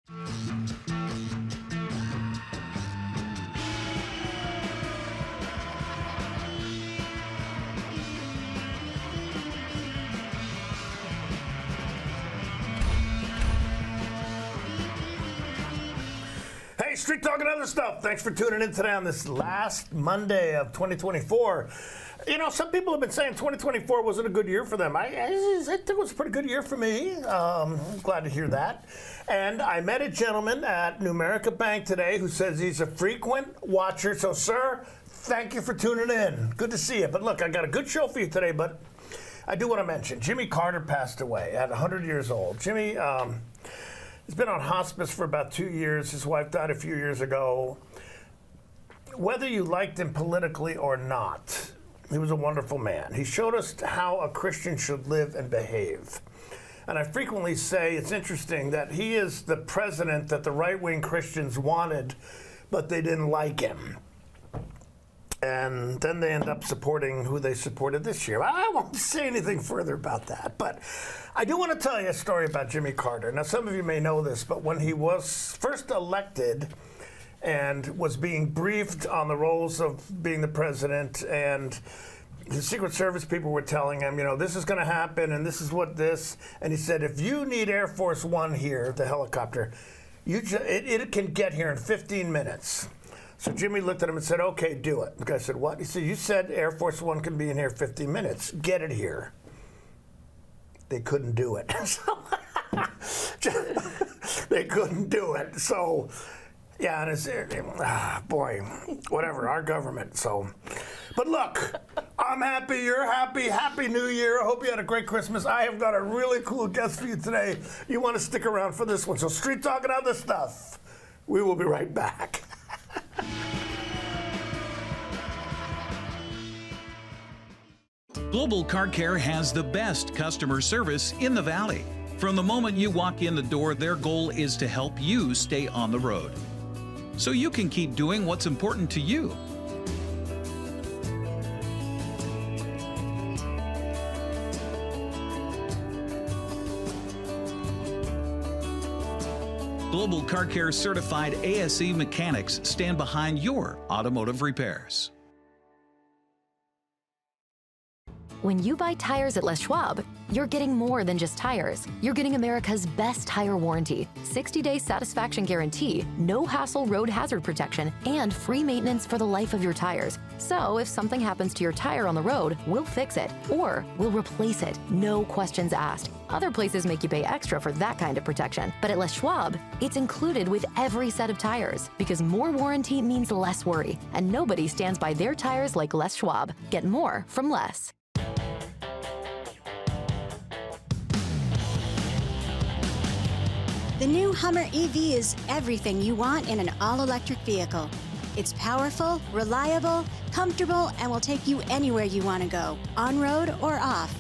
Hey, Street Talk and other stuff. Thanks for tuning in today on this last Monday of 2024. You know, some people have been saying 2024 wasn't a good year for them. I think it was a pretty good year for me. I'm glad to hear that. And I met a gentleman at Numerica Bank today who says he's a frequent watcher. So, sir, thank you for tuning in. Good to see you. But look, I got a good show for you today, but I do want to mention Jimmy Carter passed away at 100 years old. Jimmy, he's been on hospice for about 2 years. His wife died a few years ago. Whether you liked him politically or not, he was a wonderful man. He showed us how a Christian should live and behave. And I frequently say it's interesting that he is the president that the right-wing Christians wanted, but they didn't like him. And then they end up supporting who they supported this year. I won't say anything further about that, but I do want to tell you a story about Jimmy Carter. Now, some of you may know this, but when he was first elected and was being briefed on the roles of being the president, and the Secret Service people were telling him, you know, this is going to happen, and this is what this, and he said, if you need Air Force One here, the helicopter, it can get here in 15 minutes. So Jimmy looked at him and said, okay, do it. The guy said, what? He said, you said Air Force One can be in here 15 minutes. Get it here. They couldn't do it. They couldn't do it. So, yeah, and it's, boy, whatever, our government. So, but look, I'm happy, you're happy. Happy New Year. I hope you had a great Christmas. I have got a really cool guest for you today. You want to stick around for this one. So Street Talk and other stuff. We will be right back. Global Car Care has the best customer service in the Valley. From the moment you walk in the door, their goal is to help you stay on the road, so you can keep doing what's important to you. Global Car Care certified ASE mechanics stand behind your automotive repairs. When you buy tires at Les Schwab, you're getting more than just tires. You're getting America's best tire warranty, 60-day satisfaction guarantee, no hassle road hazard protection, and free maintenance for the life of your tires. So if something happens to your tire on the road, we'll fix it, or we'll replace it, no questions asked. Other places make you pay extra for that kind of protection, but at Les Schwab, it's included with every set of tires, because more warranty means less worry, and nobody stands by their tires like Les Schwab. Get more from less. The new Hummer EV is everything you want in an all-electric vehicle. It's powerful, reliable, comfortable, and will take you anywhere you want to go, on-road or off.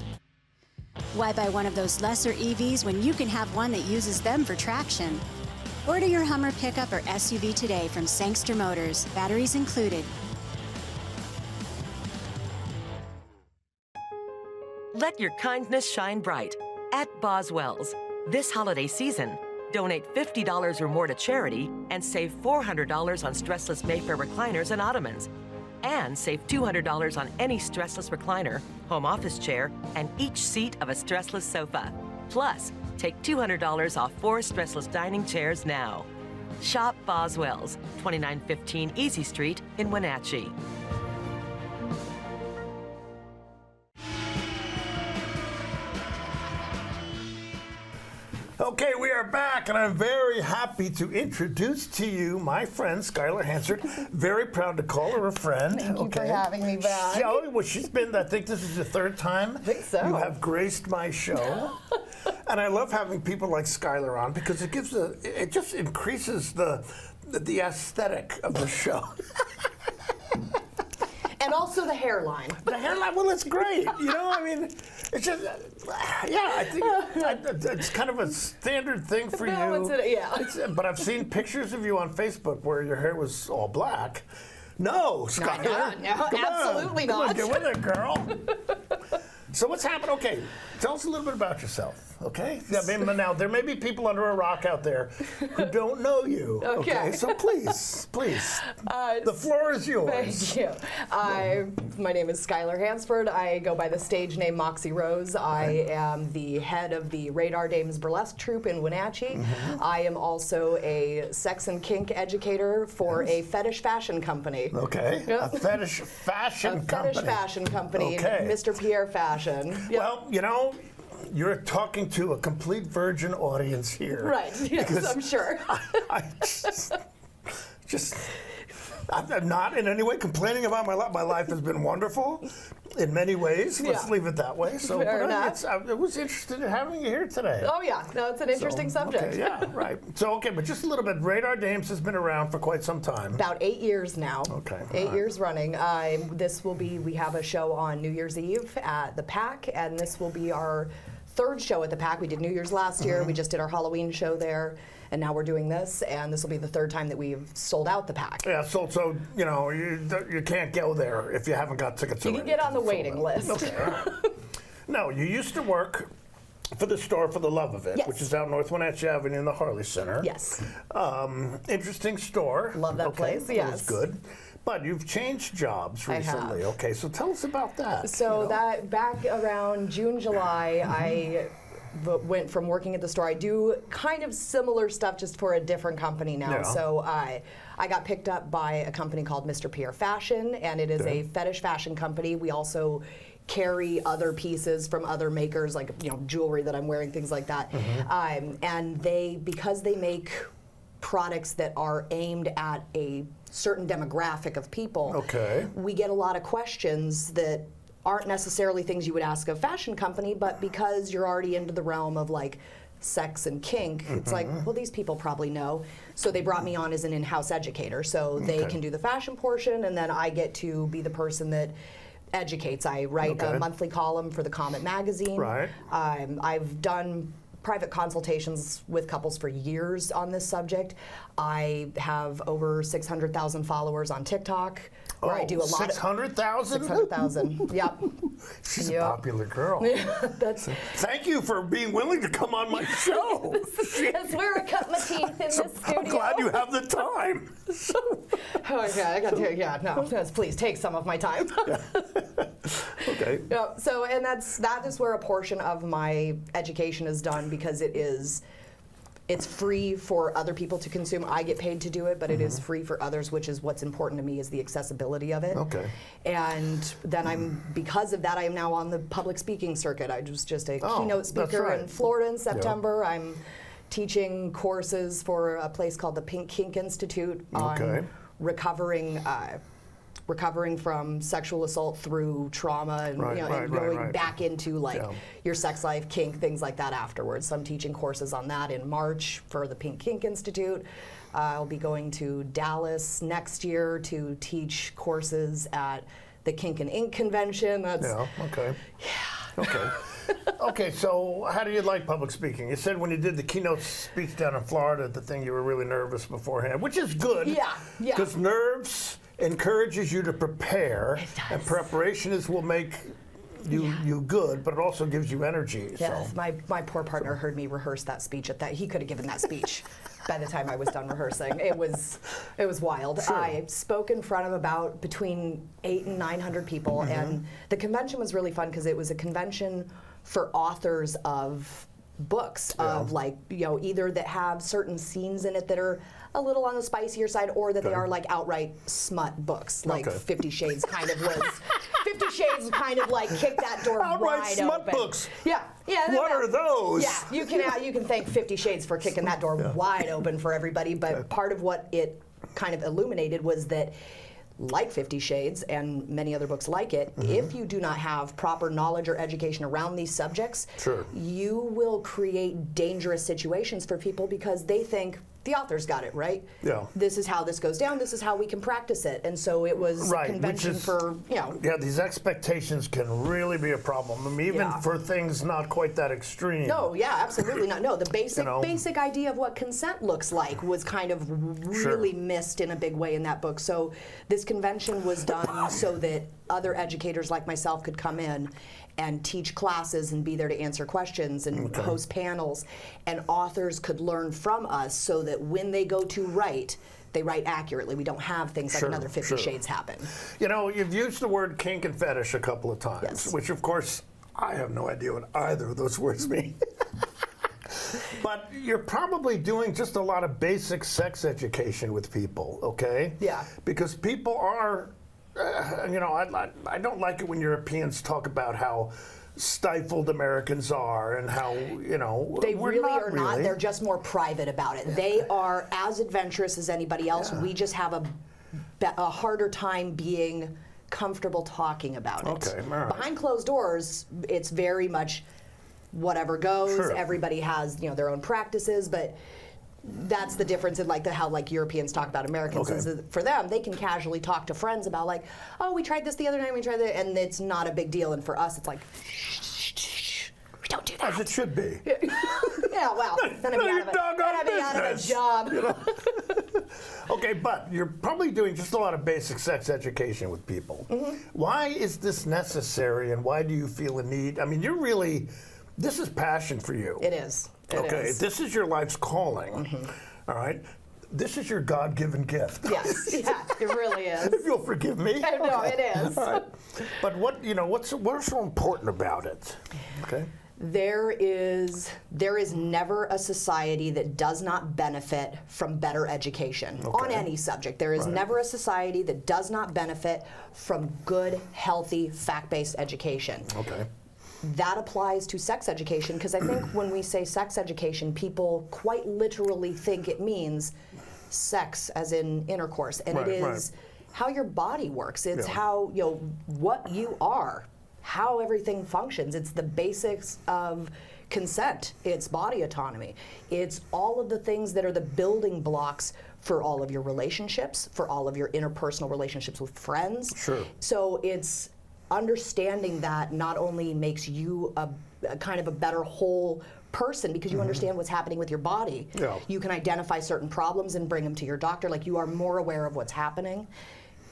Why buy one of those lesser EVs when you can have one that uses them for traction? Order your Hummer pickup or SUV today from Sangster Motors, batteries included. Let your kindness shine bright at Boswell's. This holiday season, donate $50 or more to charity and save $400 on stressless Mayfair recliners and ottomans. And save $200 on any stressless recliner, home office chair, and each seat of a stressless sofa. Plus, take $200 off 4 stressless dining chairs now. Shop Boswell's, 2915 Easy Street in Wenatchee. Okay, we are back, and I'm very happy to introduce to you my friend, Skylar Hansard. Very proud to call her a friend. Thank you for having me back. Well, she's been, I think this is the 3rd time I think so. You have graced my show. And I love having people like Skylar on because it just increases the aesthetic of the show. And also the hairline. The hairline, well, it's great. You know, I mean, it's just, yeah, I think it's kind of a standard thing for you. Yeah. But I've seen pictures of you on Facebook where your hair was all black. No, Skylar. No, absolutely not. not. Come on, get with it, girl. So what's happened? Okay, tell us a little bit about yourself. okay? I mean, now, there may be people under a rock out there who don't know you, okay? So please, the floor is yours. Thank you. My name is Skylar Hansford. I go by the stage name Moxie Rose. I am the head of the Radar Dames Burlesque Troupe in Wenatchee. I am also a sex and kink educator for a fetish fashion company. Okay, a fetish fashion company. Fetish fashion company, Okay. Mr. Pierre Fashion. Yep. Well, you know, you're talking to a complete virgin audience here. Right, yes, Because I'm sure. I just I'm not in any way complaining about my life. My life has been wonderful in many ways. Let's Yeah. leave it that way. So, Fair but enough. I was interested in having you here today. Oh yeah, no, it's an interesting subject. Okay, yeah, right. So, okay, but just a little bit. Radar Dames has been around for quite some time. About 8 years now. Okay, 8 all right. years running. We have a show on New Year's Eve at the PAC, and this will be our third show at the PAC. We did New Year's last year. We just did our Halloween show there, and now we're doing this, and this will be the third time that we've sold out the PAC. Yeah, so you know, you can't go there if you haven't got tickets You already. can get on the It's sold waiting out. list. Okay, all right. No, you used to work for the store For the Love of It, Yes. which is out North Wenatchee Avenue in the Harley Center. Yes. Interesting store. Love that place, That was yes. good. But you've changed jobs I have. recently. Okay, so tell us about that. So you know. that back around June, July, I went from working at the store. I do kind of similar stuff just for a different company now. Yeah. So I got picked up by a company called Mr. Pierre Fashion, and it is a fetish fashion company. We also carry other pieces from other makers, like jewelry that I'm wearing, things like that. And because they make products that are aimed at a certain demographic of people, Okay. we get a lot of questions that aren't necessarily things you would ask a fashion company, but because you're already into the realm of like sex and kink, it's like, well, these people probably know. So they brought me on as an in-house educator. So they can do the fashion portion, and then I get to be the person that educates. I write Okay. a monthly column for the Comet magazine. Right. I've done private consultations with couples for years on this subject. I have over 600,000 followers on TikTok, where I do a lot of 600,000? 600,000. Yep. She's Yep. a popular girl. That's Thank you for being willing to come on my show. that's where I cut my teeth in this studio. I'm glad you have the time. Okay, I got to. Yeah, no, please take some of my time. Okay. Yeah, so and that is where a portion of my education is done, because it's free for other people to consume. I get paid to do it, but it is free for others, which is what's important to me, is the accessibility of it. Okay. And then because of that, I am now on the public speaking circuit. I was just a Oh, keynote that's speaker right. in Florida in September. I'm teaching courses for a place called the Pink Kink Institute Okay. on recovering from sexual assault through trauma, and, Right, and right, going right. back into Yeah. your sex life, kink, things like that afterwards. So I'm teaching courses on that in March for the Pink Kink Institute. I'll be going to Dallas next year to teach courses at the Kink and Ink convention. Yeah, okay. Yeah. Okay. Okay, so how do you like public speaking? You said when you did the keynote speech down in Florida, the thing you were really nervous beforehand, which is good. Yeah, yeah. Because nerves encourages you to prepare, and preparation is will make you good, but it also gives you energy. Yes, So. my poor partner heard me rehearse that speech at that. He could have given that speech by the time I was done rehearsing. It was wild. Sure. I spoke in front of about between 800 and 900 people, and the convention was really fun because it was a convention for authors of books, of either that have certain scenes in it that are a little on the spicier side, or that they are like outright smut books, like Okay. 50 Shades kind of was. 50 Shades kind of like kicked that door Outright wide smut open. books? Yeah, yeah. What are those? Yeah, you can thank 50 Shades for kicking that door wide open for everybody. But part of what it kind of illuminated was that, like 50 Shades and many other books like it, if you do not have proper knowledge or education around these subjects, Sure. you will create dangerous situations for people because they think the author's got it, right? Yeah. This is how this goes down, this is how we can practice it. And so it was Right, a which convention is- for, Yeah, these expectations can really be a problem. I mean, even Yeah. for things not quite that extreme. No, yeah, absolutely not. No, the basic know. basic idea of what consent looks like was kind of really missed in a big way in that book. So this convention was done so that other educators like myself could come in and teach classes and be there to answer questions and host panels, and authors could learn from us so that when they go to write, they write accurately. We don't have things like another 50 Shades happen. You know, you've used the word kink and fetish a couple of times, which of course I have no idea what either of those words mean. But you're probably doing just a lot of basic sex education with people, okay? Yeah. Because people are, you know, I don't like it when Europeans talk about how stifled Americans are and how, you know, they really are not. Really. They're just more private about it. They are as adventurous as anybody else. We just have a harder time being comfortable talking about it. Okay, all right. Behind closed doors, it's very much whatever goes. Sure. Everybody has, you know, their own practices, but that's the difference in like how like Europeans talk about Americans. Is that for them, they can casually talk to friends about like, oh, we tried this the other night, we tried that, and it's not a big deal. And for us, it's like, shh, we don't do that. As it should be. Yeah, well, then I'd be out of a job. You know? Okay, but you're probably doing just a lot of basic sex education with people. Why is this necessary, and why do you feel a need? I mean, you're really, this is passion for you. It is. Okay, this is your life's calling. All right, this is your God-given gift. Yes, yeah, it really is. If you'll forgive me. No, it is. All right. But what, you know, what's so important about it? Okay. There is never a society that does not benefit from better education on any subject. There is never a society that does not benefit from good, healthy, fact-based education. Okay. That applies to sex education, because I think when we say sex education, people quite literally think it means sex as in intercourse, and it is how your body works. It's how, you know, what you are, how everything functions. It's the basics of consent. It's body autonomy. It's all of the things that are the building blocks for all of your relationships, for all of your interpersonal relationships with friends. Sure. So it's understanding that not only makes you a kind of a better whole person, because you understand what's happening with your body. You can identify certain problems and bring them to your doctor. Like, you are more aware of what's happening.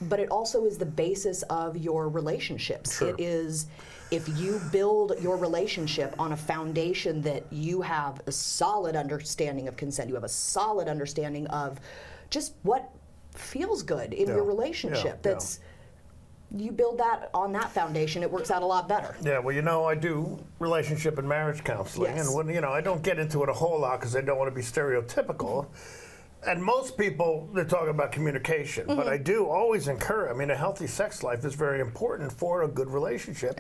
But it also is the basis of your relationships. It is, if you build your relationship on a foundation that you have a solid understanding of consent, you have a solid understanding of just what feels good in your relationship. You build that on that foundation, it works out a lot better. Yeah, well, you know, I do relationship and marriage counseling, and when, you know, I don't get into it a whole lot because I don't want to be stereotypical. And most people, they're talking about communication, but I do always encourage, I mean, a healthy sex life is very important for a good relationship.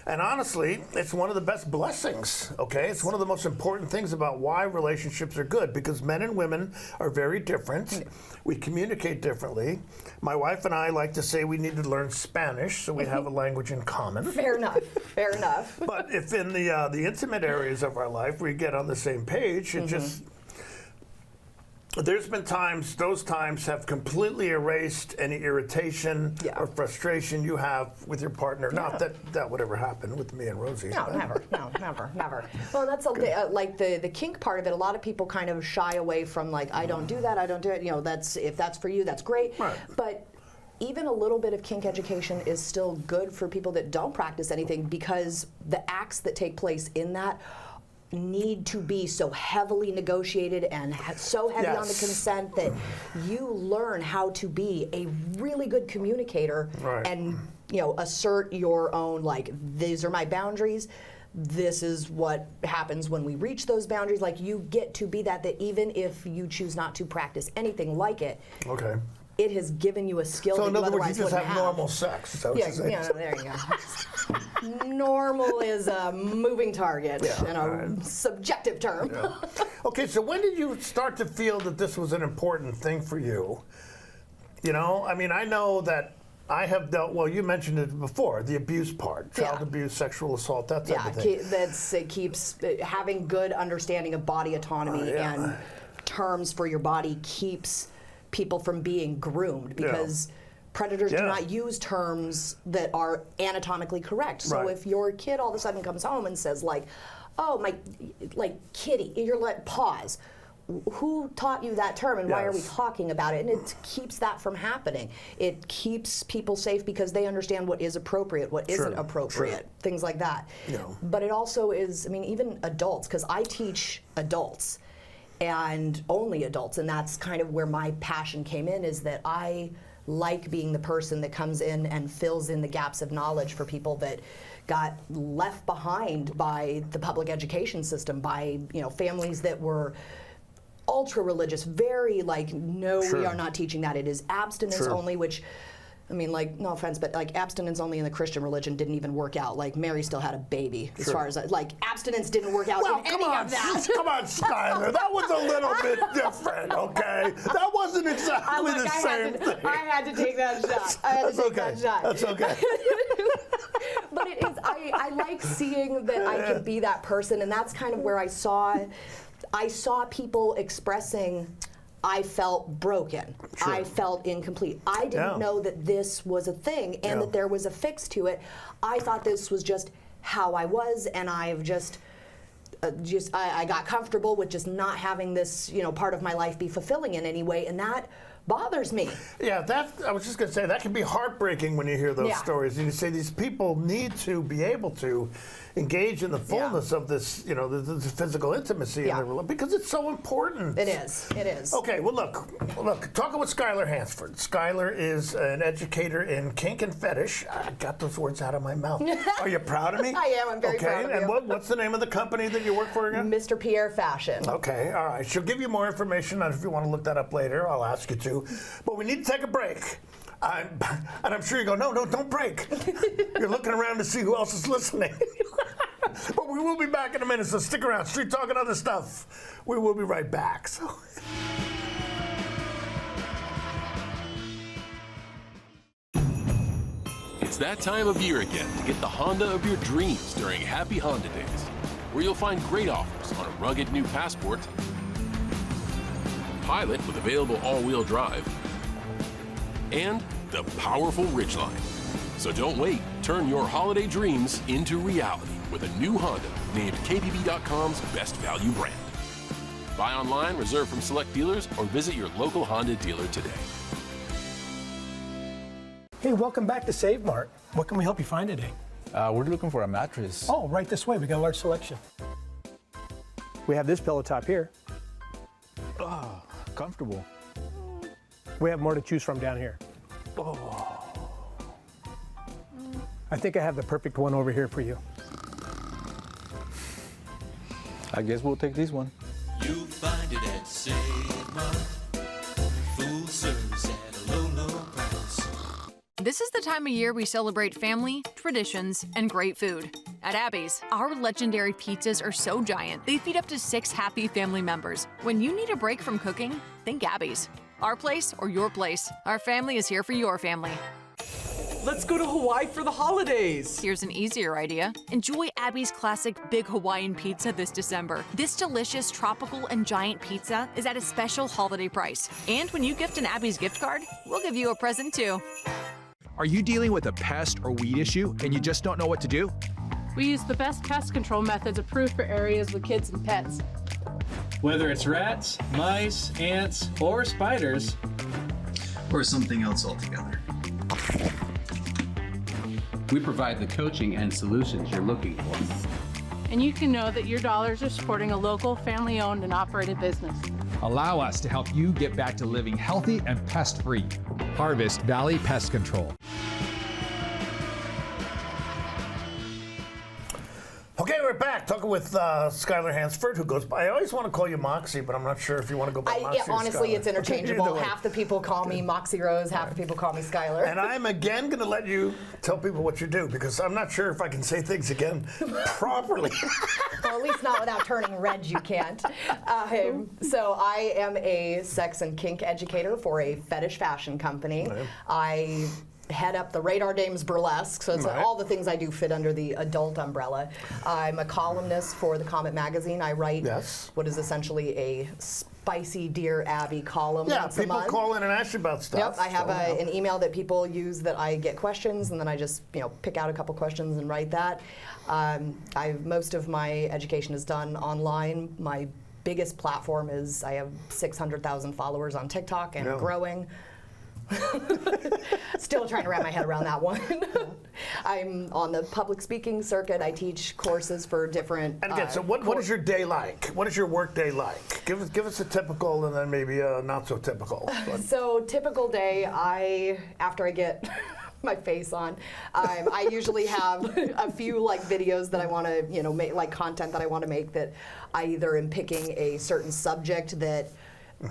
And honestly, it's one of the best blessings, okay? It's one of the most important things about why relationships are good, because men and women are very different. We communicate differently. My wife and I like to say we need to learn Spanish so we have a language in common. Fair enough, fair enough. But if in the intimate areas of our life we get on the same page, it just, there's been times, those times have completely erased any irritation or frustration you have with your partner. Not that that would ever happen with me and Rosie. No, never. No, never, never. Well, that's like the kink part of it. A lot of people kind of shy away from, like, I don't do that, I don't do it. You know, that's, if that's for you, that's great. But even a little bit of kink education is still good for people that don't practice anything, because the acts that take place in that need to be so heavily negotiated and so heavy on the consent that you learn how to be a really good communicator and, you know, assert your own, like, these are my boundaries, this is what happens when we reach those boundaries. Like, you get to be that even if you choose not to practice anything like it, it has given you a skill so that in you other words, otherwise you just wouldn't have normal sex. Is that what you're saying? Yeah, there you go. Normal is a moving target and a subjective term. Okay, so when did you start to feel that this was an important thing for you? You know, I mean, I know that I have dealt, well, you mentioned it before, the abuse part, child abuse, sexual assault, that type of thing. It keeps having good understanding of body autonomy and terms for your body keeps people from being groomed, because predators do not use terms that are anatomically correct. So if your kid all of a sudden comes home and says, like, oh, my, like, kitty, you're like, pause. who taught you that term and why are we Yes. talking about it? And it keeps that from happening. It keeps people safe because they understand what is appropriate, what isn't appropriate, things like that. Yeah. But it also is, I mean, even adults, because I teach adults and only adults, and that's kind of where my passion came in, is that I like being the person that comes in and fills in the gaps of knowledge for people that got left behind by the public education system, by families that were ultra religious, very like, no, we are not teaching that. It is abstinence only, which, I mean, like, no offense, but like abstinence only in the Christian religion didn't even work out. Like Mary still had a baby, as far as like abstinence didn't work out in any of that. Come on, Skylar. That was a little bit different, okay? That wasn't exactly the same thing. I had to take that shot. I had to take that shot. That's okay. But it is, I like seeing that I can be that person, and that's kind of where I saw people expressing, I felt broken. I felt incomplete. I didn't know that this was a thing and that there was a fix to it. I thought this was just how I was, and I've just I got comfortable with just not having this, part of my life be fulfilling in any way, and that bothers me. Yeah, I was just going to say, that can be heartbreaking when you hear those stories. And you say these people need to be able to engage in the fullness of this, the physical intimacy in their relationship, because it's so important. It is. It is. Okay, well, look, talking with Skylar Hansford. Skylar is an educator in kink and fetish. I got those words out of my mouth. Are you proud of me? I am. I'm very proud of you. And what's the name of the company that you work for again? Mr. Pierre Fashion. Okay, all right. She'll give you more information on if you want to look that up later. I'll ask you to. But we need to take a break. And I'm sure you go, no, don't break. You're looking around to see who else is listening. But we will be back in a minute, so stick around. Street Talk and Other Stuff. We will be right back. So. It's that time of year again to get the Honda of your dreams during Happy Honda Days, where you'll find great offers on a rugged new Passport, Pilot with available all-wheel drive, and the powerful Ridgeline. So don't wait. Turn your holiday dreams into reality with a new Honda named KBB.com's best value brand. Buy online, reserve from select dealers, or visit your local Honda dealer today. Hey, welcome back to Save Mart. What can we help you find today? We're looking for a mattress. Oh, right this way. We got a large selection. We have this pillow top here. Oh, comfortable. We have more to choose from down here. Oh. I think I have the perfect one over here for you. I guess we'll take this one. You'll find it at Save Mart. Full service at a low, low price. This is the time of year we celebrate family, traditions, and great food. At Abby's, our legendary pizzas are so giant, they feed up to 6 happy family members. When you need a break from cooking, think Abby's. Our place or your place. Our family is here for your family. Let's go to Hawaii for the holidays. Here's an easier idea. Enjoy Abby's classic Big Hawaiian Pizza this December. This delicious tropical and giant pizza is at a special holiday price. And when you gift an Abby's gift card, we'll give you a present too. Are you dealing with a pest or weed issue and you just don't know what to do? We use the best pest control methods approved for areas with kids and pets. Whether it's rats, mice, ants, or spiders, or something else altogether, we provide the coaching and solutions you're looking for. And you can know that your dollars are supporting a local, family-owned and operated business. Allow us to help you get back to living healthy and pest-free. Harvest Valley Pest Control. Okay, we're back talking with Skylar Hansford, who goes by, I always want to call you Moxie, but I'm not sure if you want to go by Moxie or honestly, Skylar. it's interchangeable. Half the people call me Moxie Rose, half the people call me Skylar. And I'm again going to let you tell people what you do, because I'm not sure if I can say things again properly. Well, at least not without turning red, you can't. So I am a sex and kink educator for a fetish fashion company. Right. I head up the Radar Dames Burlesque, so it's all the things I do fit under the adult umbrella. I'm a columnist for the Comet magazine. I write what is essentially a spicy Dear Abby column once a month. People call in and ask you about stuff. Yep, I have an email that people use that I get questions, and then I just pick out a couple questions and write that. Most of my education is done online. My biggest platform is I have 600,000 followers on TikTok and growing. Still trying to wrap my head around that one. I'm on the public speaking circuit. I teach courses for different. And again, so what is your day like? What is your work day like? Give us a typical and then maybe a not so typical. So typical day, after I get my face on, I usually have a few like videos that I want to make, like content that I want to make, that I either am picking a certain subject that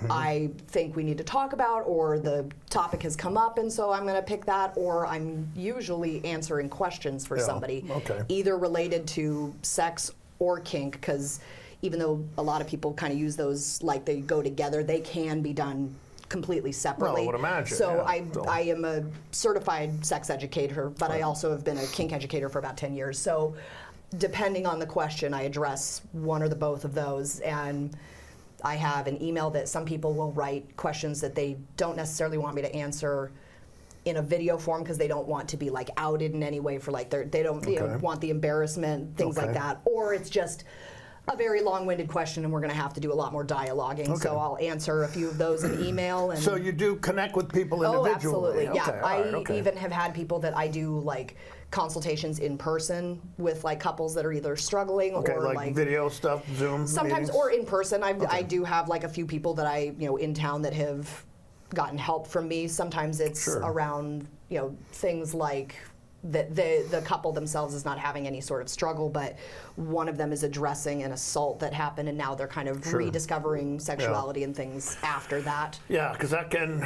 I think we need to talk about, or the topic has come up and so I'm going to pick that, or I'm usually answering questions for somebody, either related to sex or kink, because even though a lot of people kind of use those like they go together, they can be done completely separately. Well, I would imagine. So I am a certified sex educator, but I also have been a kink educator for about 10 years. So depending on the question, I address one or the both of those. And I have an email that some people will write questions that they don't necessarily want me to answer in a video form because they don't want to be like outed in any way for like they don't want the embarrassment, things like that, or it's just a very long-winded question and we're going to have to do a lot more dialoguing. So I'll answer a few of those in email. And so you do connect with people individually? Oh, absolutely. Yeah, I even have had people that I do like consultations in person with, like couples that are either struggling or like video stuff, Zoom sometimes meetings? Or in person. I do have like a few people that I in town that have gotten help from me. Sometimes it's around things like that the couple themselves is not having any sort of struggle, but one of them is addressing an assault that happened, and now they're kind of rediscovering sexuality and things after that. Yeah, because that can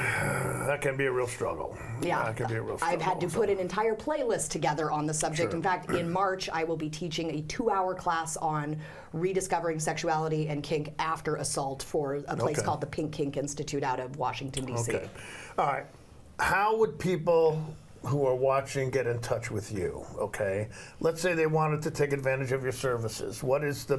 be a real struggle. Yeah, that can be a real struggle. I've had to put an entire playlist together on the subject. In fact, in March, I will be teaching a 2-hour class on rediscovering sexuality and kink after assault for a place called the Pink Kink Institute out of Washington, D.C. Okay. All right. How would people who are watching get in touch with you? Let's say they wanted to take advantage of your services. What is the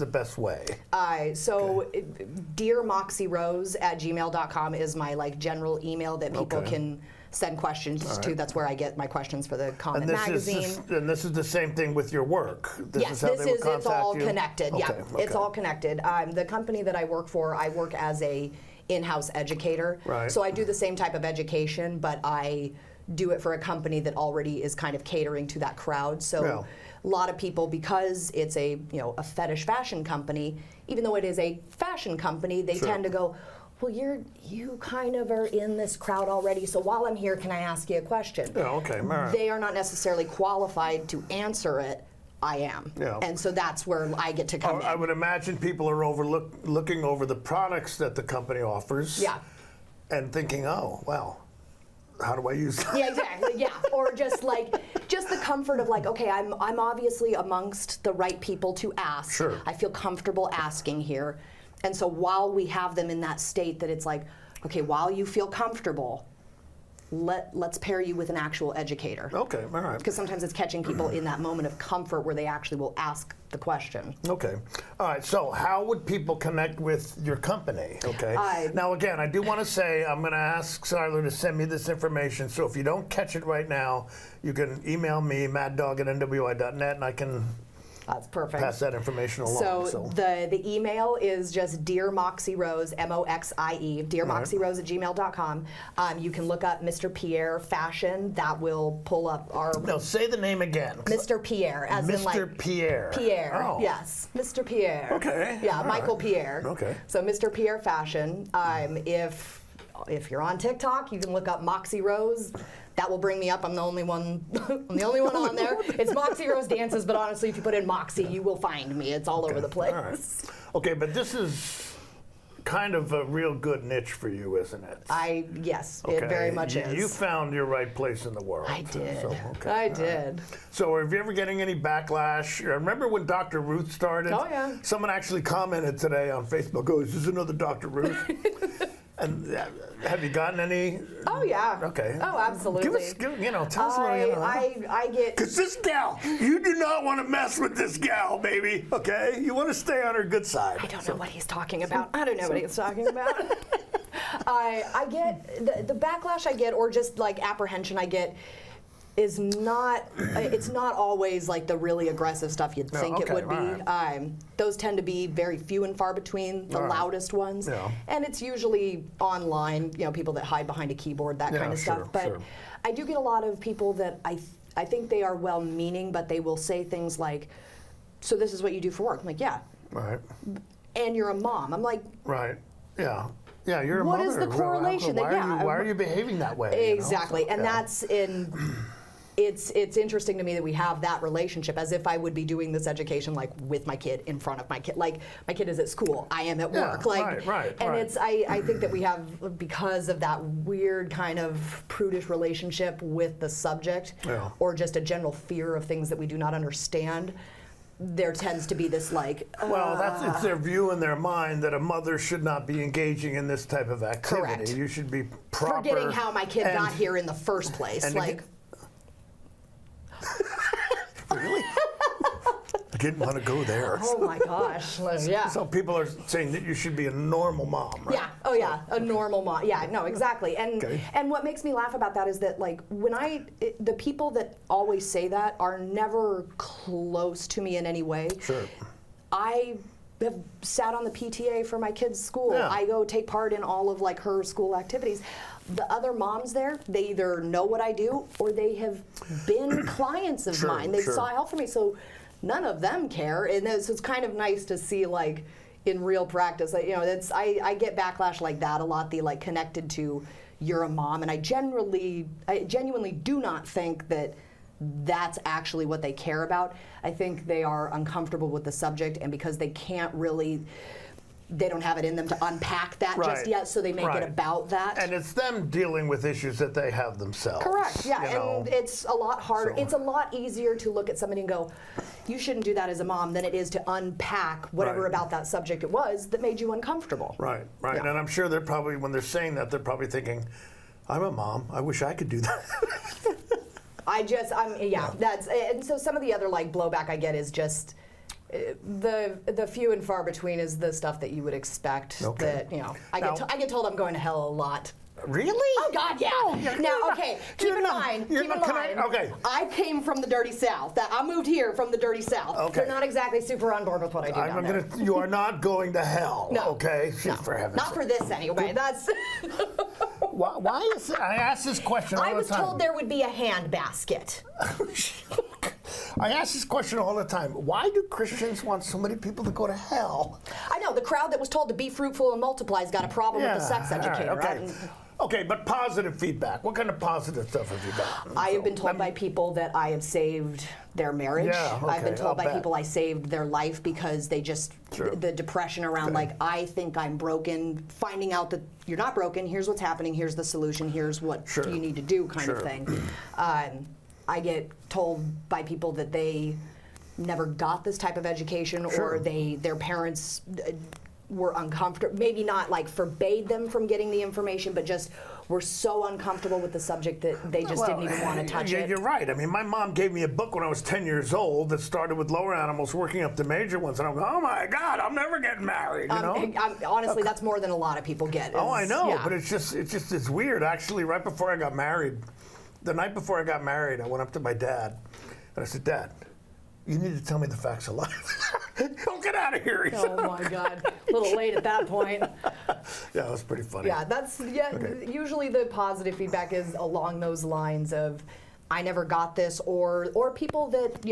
best way? DearMoxieRose@gmail.com is my like general email that people can send questions to. That's where I get my questions for the Comment magazine. And this is the same thing with your work. It's all connected. It's all connected. The company that I work for, I work as a in-house educator. So I do the same type of education, but I do it for a company that already is kind of catering to that crowd. So a lot of people, because it's a a fetish fashion company, even though it is a fashion company, they tend to go, well, you kind of are in this crowd already, so while I'm here, can I ask you a question? They are not necessarily qualified to answer it. I am. And so that's where I get to come in. I would imagine people are looking over the products that the company offers and thinking, oh, well, how do I use that? Yeah, exactly. Yeah, or just the comfort of like, okay, I'm obviously amongst the right people to ask. I feel comfortable asking here, and so while we have them in that state that it's like, okay, while you feel comfortable, let's pair you with an actual educator. All right. Because sometimes it's catching people in that moment of comfort where they actually will ask the question. All right, so how would people connect with your company? Now again, I do want to say I'm going to ask Siler to send me this information, so if you don't catch it right now, you can email me, maddog@nwli.net, and I can That's perfect. pass that information along. So the email is just Dear Moxie Rose, M-O-X-I-E, DearMoxieRose@gmail.com. You can look up Mr. Pierre Fashion. That will pull up our... No, say the name again. Mr. Pierre, as in like... Mr. Pierre. Pierre, oh. Yes. Mr. Pierre. Okay. Yeah, all Michael right. Pierre. Okay. So Mr. Pierre Fashion. If you're on TikTok, you can look up Moxie Rose. That will bring me up. I'm the only one. I'm the only one on there. It's Moxie Rose Dances, but honestly, if you put in Moxie, you will find me. It's all over the place. All right. Okay, but this is kind of a real good niche for you, isn't it? Yes, it very much is. You found your right place in the world. I did. So, I did. So are you ever getting any backlash? Remember when Dr. Ruth started? Oh, yeah. Someone actually commented today on Facebook, oh, is this another Dr. Ruth? And have you gotten any? Oh, yeah. Okay. Oh, absolutely. Tell us a little, I get... Because this gal, you do not want to mess with this gal, baby, okay? You want to stay on her good side. I don't know what he's talking about. I don't know what he's talking about. I get, the backlash I get, or just like apprehension I get, is not, it's not always like the really aggressive stuff you'd think it would be. Right. Those tend to be very few and far between, the loudest ones. Yeah. And it's usually online, people that hide behind a keyboard, that kind of stuff. But I do get a lot of people that I think they are well-meaning, but they will say things like, so this is what you do for work. I'm like, yeah. Right. And you're a mom. I'm like, right. Yeah. Yeah, you're a what mother. What is the correlation? Why are you behaving that way? Exactly. And that's in... It's interesting to me that we have that relationship, as if I would be doing this education like with my kid, in front of my kid. Like my kid is at school, I am at work. And it's I think that we have, because of that weird kind of prudish relationship with the subject, or just a general fear of things that we do not understand. There tends to be this like. Well, it's their view in their mind that a mother should not be engaging in this type of activity. Correct. You should be proper. Forgetting how my kid got here in the first place. Really? I didn't want to go there. Oh my gosh. Yeah. So people are saying that you should be a normal mom, right? Yeah. Oh yeah, a normal mom. Yeah, no, exactly. And what makes me laugh about that is that like when the people that always say that are never close to me in any way. Sure. I have sat on the PTA for my kid's school. Yeah. I go take part in all of like her school activities. The other moms there, they either know what I do or they have been clients of mine. They saw help from me, so none of them care. And so it's kind of nice to see like in real practice. I get backlash like that a lot. The like connected to you're a mom, and I genuinely do not think that that's actually what they care about. I think they are uncomfortable with the subject, and because they can't really. They don't have it in them to unpack that just yet, so they make it about that. And it's them dealing with issues that they have themselves. Correct, yeah, and it's a lot harder. It's a lot easier to look at somebody and go, you shouldn't do that as a mom, than it is to unpack whatever about that subject it was that made you uncomfortable. Right. Yeah. And I'm sure they're probably, when they're saying that, they're probably thinking, I'm a mom, I wish I could do that. That's, and so some of the other like blowback I get is just, the few and far between is the stuff that you would expect. That I get told I'm going to hell a lot. Really? Oh God, yeah. Oh, now, okay, keep in mind. I came from the dirty South. I moved here from the dirty South. Okay. They're not exactly super on board with what I do down there. You are not going to hell. No. Okay. No. For heaven's not for this anyway. That's. Why is it? I ask this question all the time. I was told there would be a hand basket. I ask this question all the time. Why do Christians want so many people to go to hell? I know, the crowd that was told to be fruitful and multiply has got a problem with the sex educator. Right, okay, but positive feedback. What kind of positive stuff have you got? I have been told by people that I have saved their marriage. I've been told by people I saved their life because they just, the depression around like, I think I'm broken, finding out that you're not broken, here's what's happening, here's the solution, here's what you need to do kind of thing. I get told by people that they never got this type of education or their parents were uncomfortable, maybe not like forbade them from getting the information, but just were so uncomfortable with the subject that they just didn't even want to touch it. You're right. I mean, my mom gave me a book when I was 10 years old that started with lower animals working up to major ones, and I'm going, oh my God, I'm never getting married, you know? Honestly, that's more than a lot of people get. Oh, I know, but it's weird. Actually, right before I got married, the night before I got married, I went up to my dad, and I said, Dad, you need to tell me the facts of life. Don't get out of here. Oh my God, a little late at that point. Yeah, that was pretty funny. Yeah, usually the positive feedback is along those lines of, I never got this, or people that,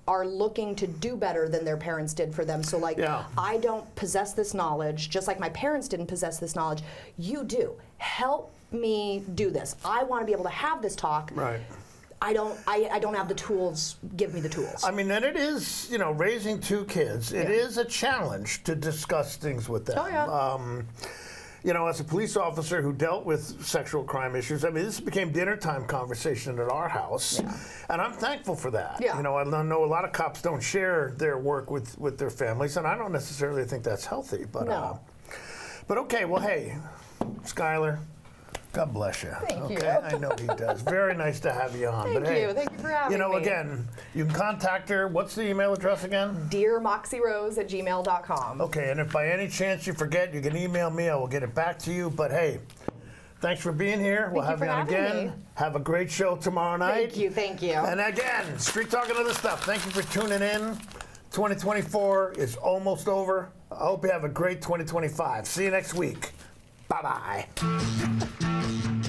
are looking to do better than their parents did for them. So like, I don't possess this knowledge, just like my parents didn't possess this knowledge. You do. Help me do this. I want to be able to have this talk. Right. I don't have the tools. Give me the tools. I mean, and it is, raising two kids, it is a challenge to discuss things with them. Oh, yeah. As a police officer who dealt with sexual crime issues, I mean, this became dinner time conversation at our house, and I'm thankful for that. Yeah. I know a lot of cops don't share their work with their families, and I don't necessarily think that's healthy. But but okay, well, hey, Skylar, God bless you. Thank you. I know he does. Very nice to have you on. Thank you. Thank you for having me. Again, you can contact her. What's the email address again? DearMoxieRose@gmail.com. Okay, and if by any chance you forget, you can email me. I will get it back to you. But hey, thanks for being here. We'll have you on again. Have a great show tomorrow night. Thank you. And again, Street Talk and Other Stuff. Thank you for tuning in. 2024 is almost over. I hope you have a great 2025. See you next week. Bye-bye.